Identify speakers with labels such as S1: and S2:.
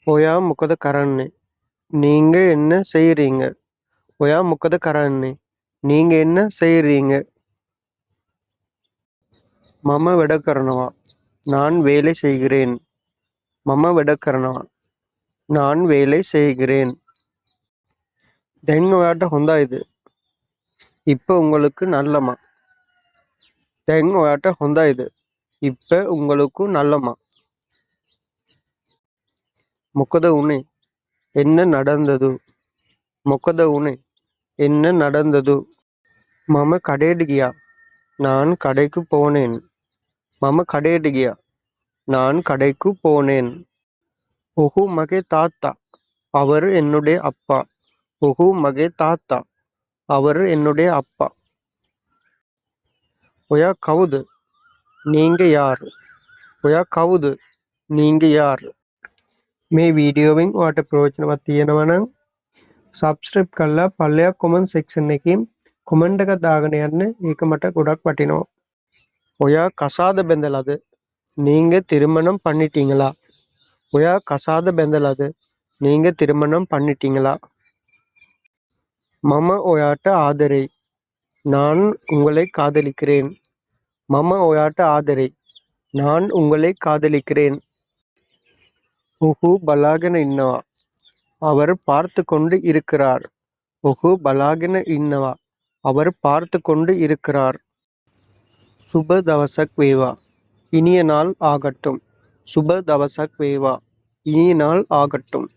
S1: ඔයා මොකද කරන්නේ? நீங்க என்ன செய்றீங்க? ඔයා මොකද කරන්නේ? நீங்க என்ன செய்றீங்க? මම වැඩ කරනවා. நான் வேலை செய்கிறேன். මම වැඩ කරනවා. நான் வேலை செய்கிறேன். දැන් ඔයාට හොඳයිද? இப்ப உங்களுக்கு நல்லமா? දැන් ඔයාට හොඳයිද? இப்ப உங்களுக்கு நல்லமா? මොකද උනේ? என்ன நடந்தது? මොකද උනේ? என்ன நடந்தது? මම කඩේට ගියා. நான் கடைக்கு போனேன். මම කඩේට ගියා. நான் கடைக்கு போனேன். ඔහු මගේ තාත්තා. அவர் என்னுடைய அப்பா. ඔහු මගේ තාත්තා. அவர் என்னுடைய அப்பா. ඔයා කවුද? நீங்க யார்? ඔයා කවුද? நீங்க யார்? මේ වීඩියෝවෙන් ඔයාට ප්‍රයෝජනවත් තියෙනවා නම් සබ්ස්ක්‍රයිබ් කරලා පල්ලෙහා කොමන්ට් සෙක්ෂන් එකේ කොමන්ට් එකක් දාගෙන යන්න. ඒක මට ගොඩක් වටිනවා. ඔයා කසාද බැඳලාද? நீங்க திருமணம் பண்ணிட்டீங்களா? ඔයා කසාද බැඳලාද? நீங்க திருமணம் பண்ணிட்டீங்களா? මම ඔයාට ආදරෙයි. நான் உங்களை காதலிக்கிறேன். මම ඔයාට ආදරෙයි. நான் உங்களை காதலிக்கிறேன். ඔහු බලාගෙන ඉන්නවා. அவர் பார்த்து கொண்டு இருக்கிறார். ඔහු බලාගෙන ඉන්නවා. அவர் பார்த்து கொண்டு இருக்கிறார். සුබ දවසක් වේවා. இனிய நாள் ஆகட்டும். சுப தவசக் வேவா. இனிய நாள் ஆகட்டும்.